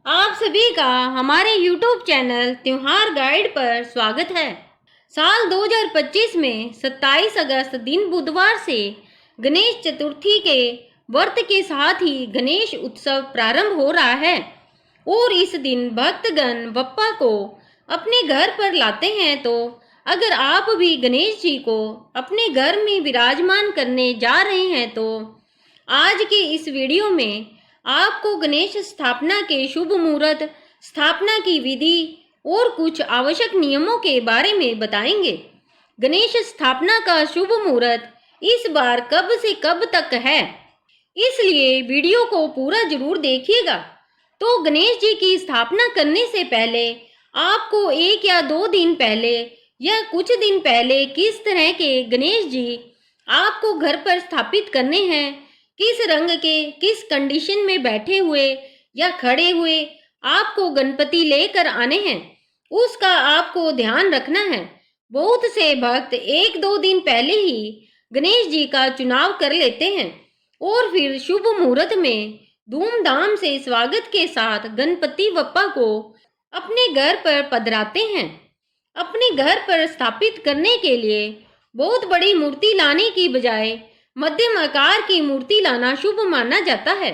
आप सभी का हमारे YouTube चैनल त्योहार गाइड पर स्वागत है। साल 2025 में 27 अगस्त दिन बुधवार से गणेश चतुर्थी के व्रत के साथ ही गणेश उत्सव प्रारंभ हो रहा है और इस दिन भक्तगण बप्पा को अपने घर पर लाते हैं। तो अगर आप भी गणेश जी को अपने घर में विराजमान करने जा रहे हैं तो आज के इस वीडियो में आपको गणेश स्थापना के शुभ मुहूर्त, स्थापना की विधि और कुछ आवश्यक नियमों के बारे में बताएंगे। गणेश स्थापना का शुभ मुहूर्त इस बार कब से कब तक है, इसलिए वीडियो को पूरा जरूर देखिएगा। तो गणेश जी की स्थापना करने से पहले आपको 1 या 2 दिन पहले या कुछ दिन पहले किस तरह के गणेश जी आपको घर पर स्थापित करने हैं, किस रंग के, किस कंडीशन में बैठे हुए या खड़े हुए आपको गणपति लेकर आने हैं, उसका आपको ध्यान रखना है। बहुत से भक्त 1-2 दिन पहले ही गणेश जी का चुनाव कर लेते हैं और फिर शुभ मुहूर्त में धूमधाम से स्वागत के साथ गणपति बप्पा को अपने घर पर पधराते हैं। अपने घर पर स्थापित करने के लिए बहुत बड़ी मूर्ति लाने की बजाय मध्यम आकार की मूर्ति लाना शुभ माना जाता है,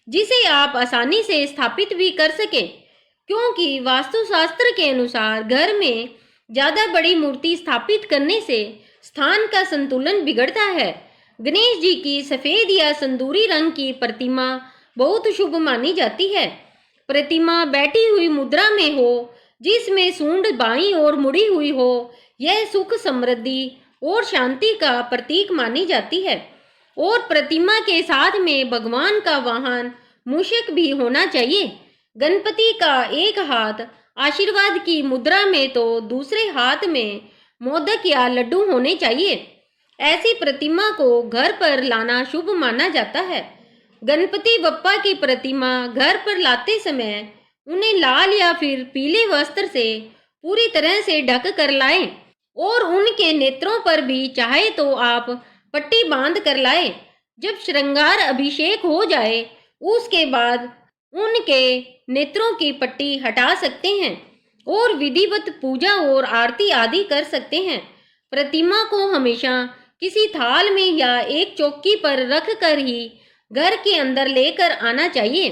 जिसे आप आसानी से स्थापित भी कर सकें, क्योंकि वास्तुशास्त्र के अनुसार घर में ज्यादा बड़ी मूर्ति स्थापित करने से स्थान का संतुलन बिगड़ता है। गणेश जी की सफेद या संदूरी रंग की प्रतिमा बहुत शुभ मानी जाती है। प्रतिमा बैठी हुई मुद्रा में हो, जिसमें सूंड बाईं ओर मुड़ी हुई हो, यह सुख, समृद्धि और शांति का प्रतीक मानी जाती है। और प्रतिमा के साथ में भगवान का वाहन मूषक भी होना चाहिए। गणपति का एक हाथ आशीर्वाद की मुद्रा में तो दूसरे हाथ में मोदक या लड्डू होने चाहिए। ऐसी प्रतिमा को घर पर लाना शुभ माना जाता है। गणपति बप्पा की प्रतिमा घर पर लाते समय उन्हें लाल या फिर पीले वस्त्र से पूरी तरह से ढक कर लाएं और उनके नेत्रों पर भी चाहे तो आप पट्टी बांध कर लाएं। जब श्रृंगार अभिषेक हो जाए उसके बाद उनके नेत्रों की पट्टी हटा सकते हैं और विधिवत पूजा और आरती आदि कर सकते हैं। प्रतिमा को हमेशा किसी थाल में या एक चौकी पर रख कर ही घर के अंदर लेकर आना चाहिए।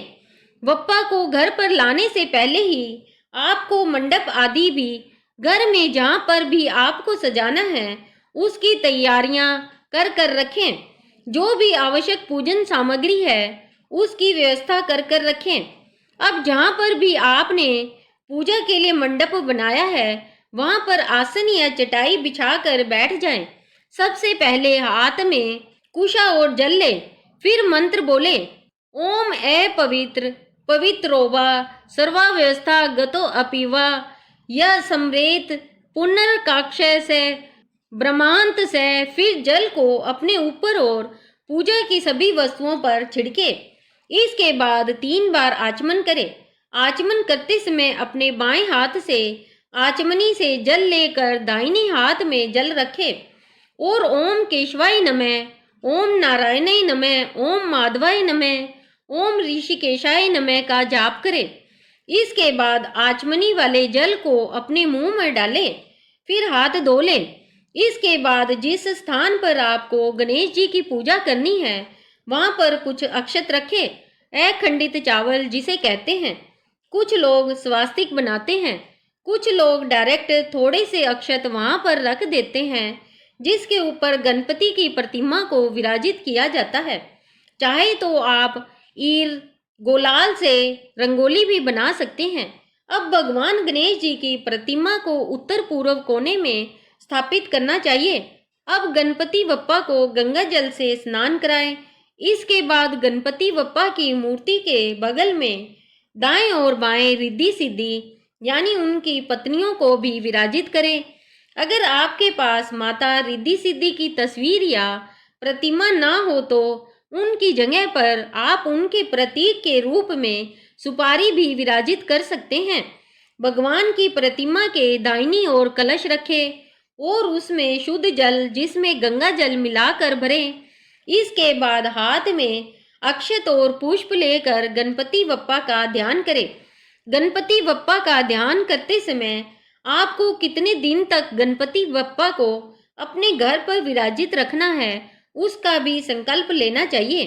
बप्पा को घर पर लाने से पहले ही आपको मंडप आदि भी घर में जहाँ पर भी आपको सजाना है उसकी तैयारियां कर कर रखें। जो भी आवश्यक पूजन सामग्री है उसकी व्यवस्था कर कर रखें। अब जहाँ पर भी आपने पूजा के लिए मंडप बनाया है वहाँ पर आसन या चटाई बिछाकर बैठ जाएं। सबसे पहले हाथ में कुशा और जल ले, फिर मंत्र बोले, ओम ए पवित्र पवित्रोवा सर्वा व्यवस्था गतो अपिवा यह सम्रेत पुनर्काक्षय से ब्रह्मांत से। फिर जल को अपने ऊपर और पूजा की सभी वस्तुओं पर छिड़के। इसके बाद 3 बार आचमन करे। आचमन करते समय अपने बाएं हाथ से आचमनी से जल लेकर दाहिने हाथ में जल रखे और ओम केशवाय नमः, ओम नारायणाय नमः, ओम माधवाय नमः, ओम ऋषिकेशाय नमः का जाप करे। इसके बाद आचमनी वाले जल को अपने मुंह में डाले, फिर हाथ धो ले। इसके बाद जिस स्थान पर आपको गणेश जी की पूजा करनी है वहां पर कुछ अक्षत रखे, अखंडित चावल जिसे कहते हैं। कुछ लोग स्वास्तिक बनाते हैं, कुछ लोग डायरेक्ट थोड़े से अक्षत वहां पर रख देते हैं जिसके ऊपर गणपति की प्रतिमा को विराजित किया जाता है। चाहे तो आप ईर गुलाल से रंगोली भी बना सकते हैं। अब भगवान गणेश जी की प्रतिमा को उत्तर पूर्व कोने में स्थापित करना चाहिए। अब गणपति बप्पा को गंगा जल से स्नान कराएं। इसके बाद गणपति बप्पा की मूर्ति के बगल में दाएं और बाएं रिद्धि सिद्धि यानी उनकी पत्नियों को भी विराजित करें। अगर आपके पास माता रिद्धि सिद्धि की तस्वीर या प्रतिमा ना हो तो उनकी जगह पर आप उनके प्रतीक के रूप में सुपारी भी विराजित कर सकते हैं। भगवान की प्रतिमा के दाहिनी ओर कलश रखें और उसमें शुद्ध जल जिसमें गंगा जल मिलाकर भरें। इसके बाद हाथ में अक्षत और पुष्प लेकर गणपति बप्पा का ध्यान करें। गणपति बप्पा का ध्यान करते समय आपको कितने दिन तक गणपति बप्पा को अपने घर पर विराजित रखना है उसका भी संकल्प लेना चाहिए,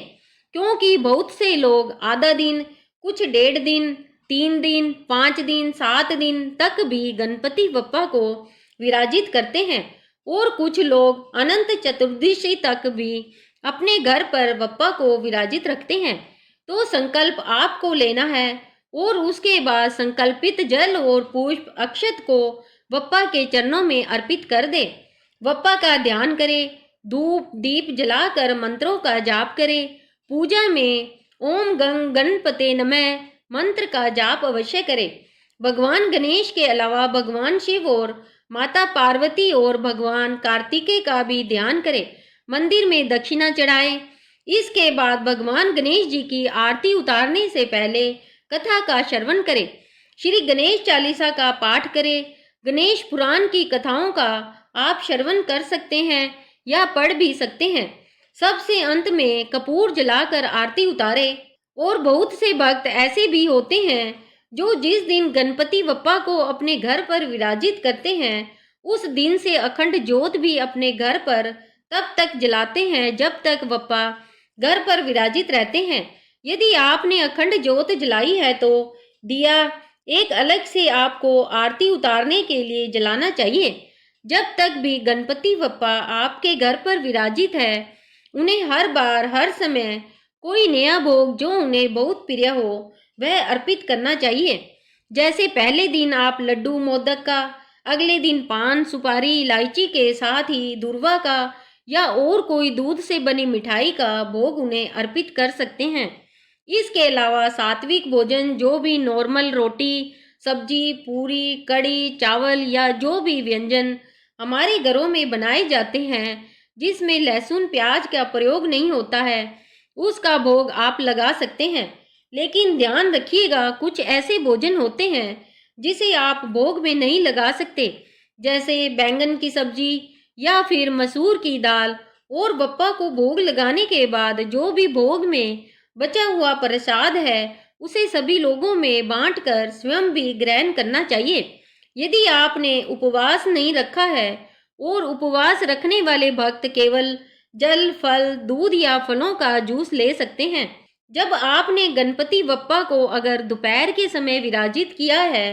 क्योंकि बहुत से लोग आधा दिन, कुछ 1.5 दिन, 3 दिन, 5 दिन, 7 दिन तक भी गणपति बप्पा को विराजित करते हैं और कुछ लोग अनंत चतुर्दशी तक भी अपने घर पर बप्पा को विराजित रखते हैं। तो संकल्प आपको लेना है और उसके बाद संकल्पित जल और पुष्प अक्षत को बप्पा के चरणों में अर्पित कर दे। बप्पा का ध्यान करें, धूप दीप जलाकर मंत्रों का जाप करें। पूजा में ओम गंग गणपते नमः मंत्र का जाप अवश्य करें। भगवान गणेश के अलावा भगवान शिव और माता पार्वती और भगवान कार्तिकेय का भी ध्यान करें। मंदिर में दक्षिणा चढ़ाएं। इसके बाद भगवान गणेश जी की आरती उतारने से पहले कथा का श्रवण करें। श्री गणेश चालीसा का पाठ करें। गणेश पुराण की कथाओं का आप श्रवण कर सकते हैं या पढ़ भी सकते हैं। सबसे अंत में कपूर जलाकर आरती उतारे। और बहुत से भक्त ऐसे भी होते हैं जो जिस दिन गणपति बप्पा को अपने घर पर विराजित करते हैं उस दिन से अखंड ज्योत भी अपने घर पर तब तक जलाते हैं जब तक बप्पा घर पर विराजित रहते हैं। यदि आपने अखंड ज्योत जलाई है तो दिया एक अलग से आपको आरती उतारने के लिए जलाना चाहिए। जब तक भी गणपति बप्पा आपके घर पर विराजित है उन्हें हर बार हर समय कोई नया भोग जो उन्हें बहुत प्रिय हो वह अर्पित करना चाहिए। जैसे पहले दिन आप लड्डू मोदक का, अगले दिन पान सुपारी इलायची के साथ ही दूर्वा का या और कोई दूध से बनी मिठाई का भोग उन्हें अर्पित कर सकते हैं। इसके अलावा सात्विक भोजन जो भी नॉर्मल रोटी सब्जी पूरी कड़ी चावल या जो भी व्यंजन हमारे घरों में बनाए जाते हैं जिसमें लहसुन प्याज का प्रयोग नहीं होता है उसका भोग आप लगा सकते हैं। लेकिन ध्यान रखिएगा कुछ ऐसे भोजन होते हैं जिसे आप भोग में नहीं लगा सकते, जैसे बैंगन की सब्जी या फिर मसूर की दाल। और बप्पा को भोग लगाने के बाद जो भी भोग में बचा हुआ प्रसाद है उसे सभी लोगों में बांटकर स्वयं भी ग्रहण करना चाहिए। यदि आपने उपवास नहीं रखा है और उपवास रखने वाले भक्त केवल जल फल दूध या फलों का जूस ले सकते हैं। जब आपने गणपति बप्पा को अगर दोपहर के समय विराजित किया है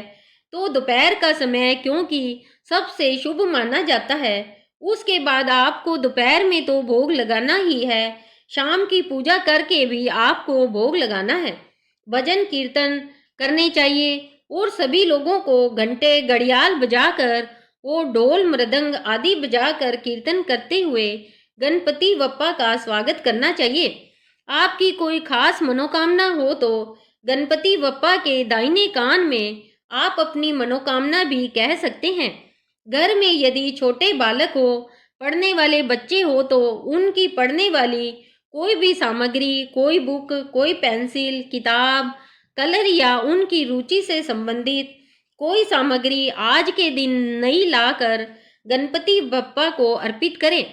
तो दोपहर का समय क्योंकि सबसे शुभ माना जाता है उसके बाद आपको दोपहर में तो भोग लगाना ही है, शाम की पूजा करके भी आपको भोग लगाना है। भजन कीर्तन करने चाहिए और सभी लोगों को घंटे घड़ियाल बजाकर और ढोल मृदंग आदि बजाकर कीर्तन करते हुए गणपति बप्पा का स्वागत करना चाहिए। आपकी कोई खास मनोकामना हो तो गणपति बप्पा के दाहिने कान में आप अपनी मनोकामना भी कह सकते हैं। घर में यदि छोटे बालक हो, पढ़ने वाले बच्चे हो तो उनकी पढ़ने वाली कोई भी सामग्री, कोई बुक, कोई पेंसिल, किताब, कलर या उनकी रुचि से संबंधित कोई सामग्री आज के दिन नई लाकर गणपति बप्पा को अर्पित करें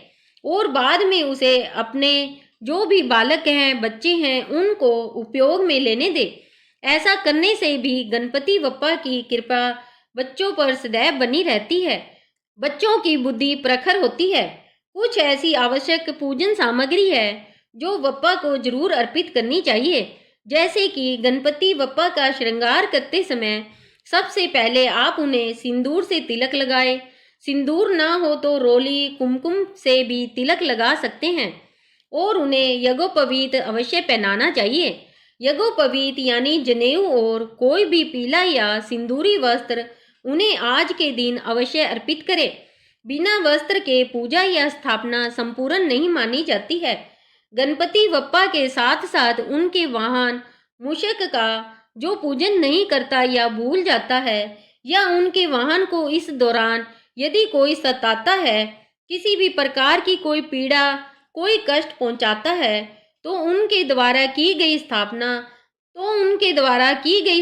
और बाद में उसे अपने जो भी बालक हैं बच्चे हैं उनको उपयोग में लेने दे। ऐसा करने से भी गणपति बप्पा की कृपा बच्चों पर सदैव बनी रहती है। बच्चों की बुद्धि प्रखर होती है। कुछ ऐसी आवश्यक पूजन सामग्री है जो बप्पा को जरूर अर्पित करनी चाहिए, जैसे कि गणपति बप्पा का श्रृंगार करते समय सबसे पहले आप उन्हें सिंदूर से तिलक लगाए। सिंदूर ना हो तो रोली कुमकुम से भी तिलक लगा सकते हैं और उन्हें यज्ञोपवीत अवश्य पहनाना चाहिए। यज्ञोपवीत यानी जनेऊ और कोई भी पीला या सिंदूरी वस्त्र उन्हें आज के दिन अवश्य अर्पित करें। बिना वस्त्र के पूजा या स्थापना संपूर्ण नहीं मानी जाती है। गणपति बप्पा के साथ साथ उनके वाहन मूषक का जो पूजन नहीं करता या भूल जाता है या उनके वाहन को इस दौरान यदि कोई सताता है, किसी भी प्रकार की कोई पीड़ा कोई कष्ट पहुंचाता है तो उनके द्वारा की गई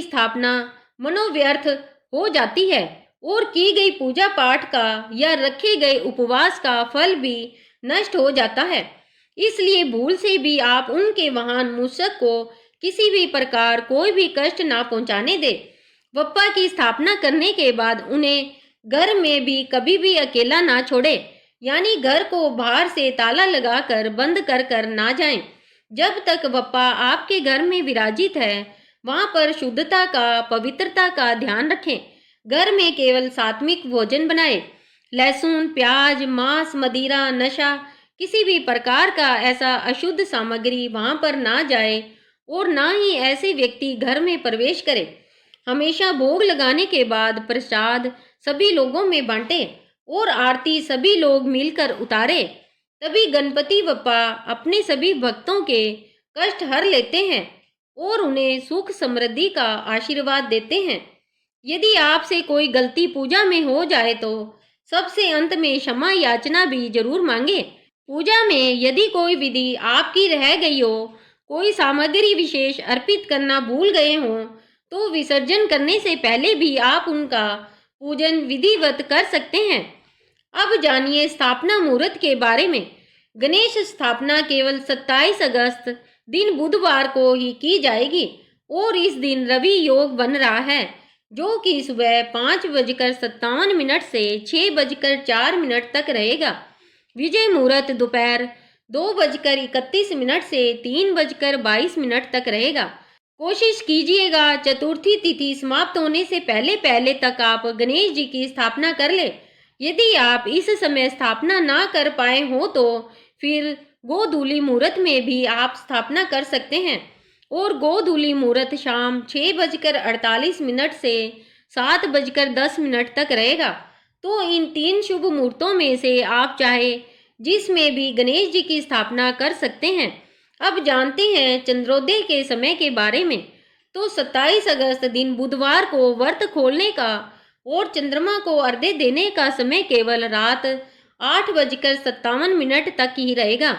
स्थापना मनोव्यर्थ हो जाती है और की गई पूजा पाठ का या रखे गए उपवास का फल भी नष्ट हो जाता है। इसलिए भूल से भी आप उनके वाहन मूषक को किसी भी प्रकार कोई भी कष्ट ना पहुंचाने दे बप्पा की स्थापना करने के बाद उन्हें घर में भी कभी भी अकेला ना छोड़े, यानी घर को बाहर से ताला लगाकर बंद कर कर ना जाएं। जब तक बप्पा आपके घर में विराजित है, वहां पर शुद्धता का, पवित्रता का ध्यान रखें। घर में केवल सात्विक भोजन बनाएं। लहसुन, प्याज, मांस, मदिरा, नशा, किसी भी प्रकार का ऐसा अशुद्ध सामग्री वहां पर ना जाए और ना ही ऐसे व्यक्ति घर में प्रवेश करे। हमेशा भोग लगाने के बाद प्रसाद सभी लोगों में बांटे और आरती सभी लोग मिलकर उतारे। तभी गणपति बप्पा अपने सभी भक्तों के कष्ट हर लेते हैं और उन्हें सुख समृद्धि का आशीर्वाद देते हैं। यदि आपसे कोई गलती पूजा में हो जाए तो सबसे अंत में क्षमा याचना भी जरूर मांगे। पूजा में यदि कोई विधि आपकी रह गई हो, कोई सामग्री विशेष अर्पित करना भूल गए हों, तो विसर्जन करने से पहले भी आप उनका पूजन विधिवत कर सकते हैं। अब जानिए स्थापना मुहूर्त के बारे में। गणेश स्थापना केवल 27 अगस्त दिन बुधवार को ही की जाएगी और इस दिन रवि योग बन रहा है, जो कि सुबह 5:57 से 6:04 तक रहेगा। विजय मुहूर्त दोपहर 2:31 से 3:22 तक रहेगा। कोशिश कीजिएगा चतुर्थी तिथि समाप्त होने से पहले पहले तक आप गणेश जी की स्थापना कर ले। यदि आप इस समय स्थापना ना कर पाए हो तो फिर गोधूली मुहूर्त में भी आप स्थापना कर सकते हैं और गोधूली मुहूर्त शाम 6:48 से 7:10 तक रहेगा। तो इन 3 शुभ मुहूर्तों में से आप चाहे जिसमें भी गणेश जी की स्थापना कर सकते हैं। अब जानते हैं चंद्रोदय के समय के बारे में। तो 27 अगस्त दिन बुधवार को व्रत खोलने का और चंद्रमा को अर्घ्य देने का समय केवल रात 8:57 तक ही रहेगा,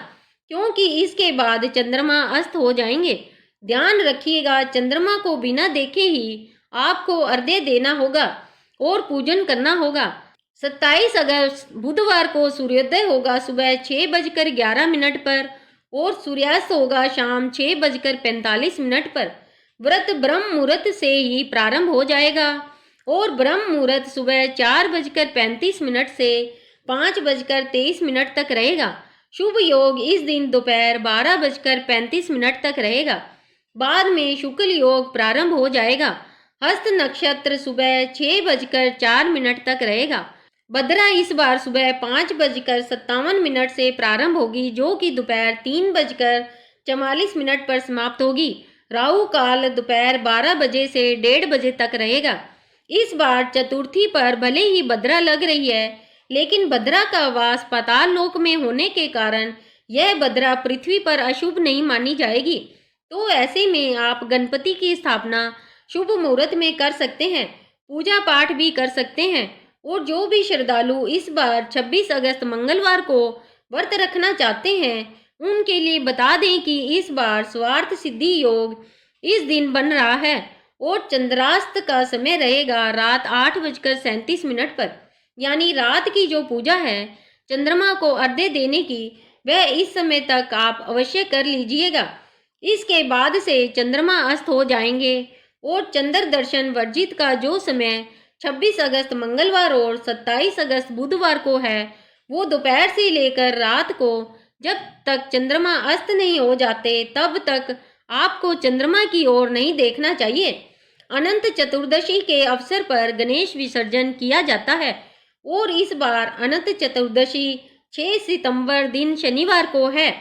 क्योंकि इसके बाद चंद्रमा अस्त हो जाएंगे। ध्यान रखिएगा, चंद्रमा को बिना देखे ही आपको अर्घ्य देना होगा और पूजन करना होगा। 27 अगस्त बुधवार को सूर्योदय होगा सुबह 6:11 पर और सूर्यास्त होगा शाम 6:45 पर। व्रत ब्रह्म मुहूर्त से ही प्रारंभ हो जाएगा और ब्रह्म मुहूर्त सुबह 4:35 से 5:23 तक रहेगा। शुभ योग इस दिन दोपहर 12:35 तक रहेगा। बाद में शुक्ल योग प्रारंभ हो जाएगा। हस्त नक्षत्र सुबह 6:04 तक रहेगा। भद्रा इस बार सुबह 5:57 से प्रारंभ होगी, जो कि दोपहर 3:44 पर समाप्त होगी। राहु काल दोपहर 12 बजे से 1:30 बजे तक रहेगा। इस बार चतुर्थी पर भले ही भद्रा लग रही है, लेकिन भद्रा का वास पाताल लोक में होने के कारण यह भद्रा पृथ्वी पर अशुभ नहीं मानी जाएगी। तो ऐसे में आप गणपति की स्थापना शुभ मुहूर्त में कर सकते हैं, पूजा पाठ भी कर सकते हैं। और जो भी श्रद्धालु इस बार 26 अगस्त मंगलवार को व्रत रखना चाहते हैं, उनके लिए बता दें कि इस बार स्वार्थ सिद्धि योग इस दिन बन रहा है और चंद्रास्त का समय रहेगा रात 8:37 पर। यानी रात की जो पूजा है चंद्रमा को अर्घ्य देने की, वह इस समय तक आप अवश्य कर लीजिएगा। इसके बाद से चंद्रमा अस्त हो जाएंगे और चंद्र दर्शन वर्जित का जो समय 26 अगस्त मंगलवार और 27 अगस्त बुधवार को है, वो दोपहर से लेकर रात को जब तक चंद्रमा अस्त नहीं हो जाते तब तक आपको चंद्रमा की ओर नहीं देखना चाहिए। अनंत चतुर्दशी के अवसर पर गणेश विसर्जन किया जाता है और इस बार अनंत चतुर्दशी 6 सितंबर दिन शनिवार को है।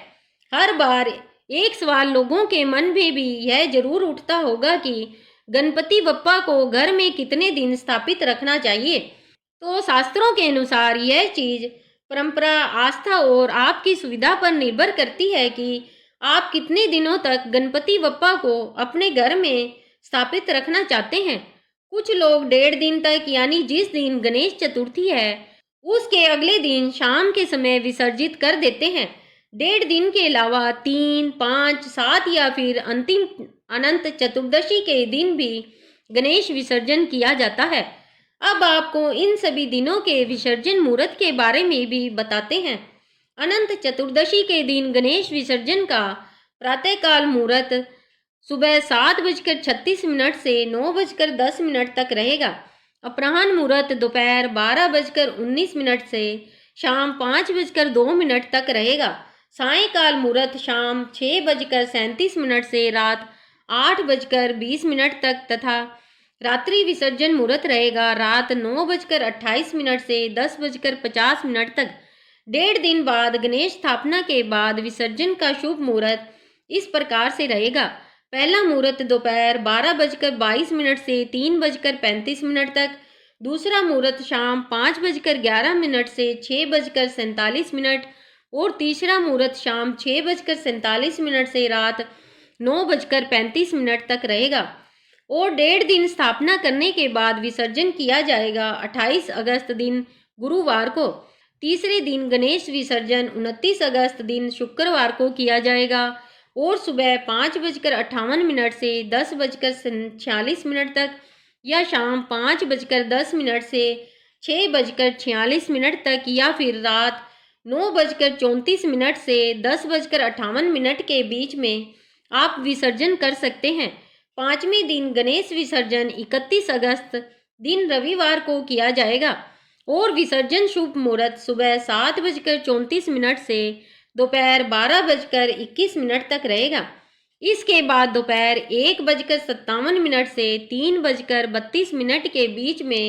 हर बार एक सवाल लोगों के मन में भी यह जरूर उठता होगा कि गणपति बप्पा को घर में कितने दिन स्थापित रखना चाहिए। तो शास्त्रों के अनुसार यह चीज परंपरा, आस्था और आपकी सुविधा पर निर्भर करती है कि आप कितने दिनों तक गणपति बप्पा को अपने घर में स्थापित रखना चाहते हैं। कुछ लोग 1.5 दिन तक, यानी जिस दिन गणेश चतुर्थी है उसके अगले दिन शाम के समय विसर्जित कर देते हैं। 1.5 दिन के अलावा 3, 5, 7 या फिर अंतिम अनंत चतुर्दशी के दिन भी गणेश विसर्जन किया जाता है। अब आपको इन सभी दिनों के विसर्जन मुहूर्त के बारे में भी बताते हैं। अनंत चतुर्दशी के दिन गणेश विसर्जन का प्रातःकाल मुहूर्त सुबह 7:36 से 9:10 तक रहेगा। अपराह्न मुहूर्त दोपहर 12:19 से शाम 5:02 तक रहेगा। सायंकाल मुहूर्त शाम 6:37 से रात 8:20 तक तथा रात्रि विसर्जन मुहूर्त रहेगा रात 9:28 से 10:50 तक। 1.5 दिन बाद गणेश स्थापना के बाद विसर्जन का शुभ मुहूर्त इस प्रकार से रहेगा। पहला मुहूर्त दोपहर 12:22 से 3:35 तक। दूसरा मुहूर्त शाम 5:11 से 6:47 और तीसरा मुहूर्त शाम 6:47 से रात 9:35 तक रहेगा। और 1.5 दिन स्थापना करने के बाद विसर्जन किया जाएगा 28 अगस्त दिन गुरुवार को। तीसरे दिन गणेश विसर्जन 29 अगस्त दिन शुक्रवार को किया जाएगा और सुबह 5:58 से 10:46 तक या शाम 5:10 से 6:46 तक या फिर रात 9:34 से 10:58 के बीच में आप विसर्जन कर सकते हैं। पांचवें दिन गणेश विसर्जन 31 अगस्त दिन रविवार को किया जाएगा और विसर्जन शुभ मुहूर्त सुबह 7:34 से दोपहर 12:21 तक रहेगा। इसके बाद दोपहर 1:57 से 3:32 के बीच में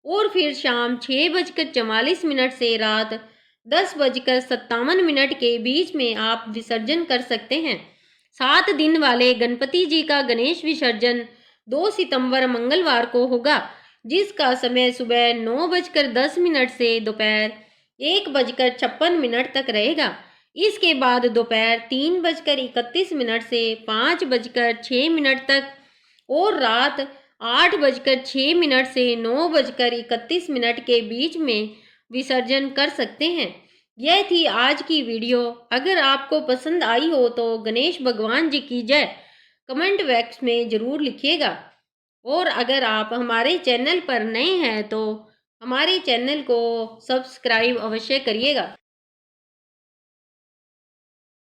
और फिर शाम 6:44 से रात 10:57 के बीच में आप विसर्जन कर सकते हैं। 7 दिन वाले गणपति जी का गणेश विसर्जन 2 सितंबर मंगलवार को होगा, जिसका समय सुबह 9:10 से दोपहर 1:56 तक रहेगा। इसके बाद दोपहर 3:31 से 5:06 तक और रात 8:06 से 9:31 के बीच में विसर्जन कर सकते हैं। यह थी आज की वीडियो। अगर आपको पसंद आई हो तो गणेश भगवान जी की जय कमेंट बॉक्स में ज़रूर लिखिएगा। और अगर आप हमारे चैनल पर नए हैं तो हमारे चैनल को सब्सक्राइब अवश्य करिएगा।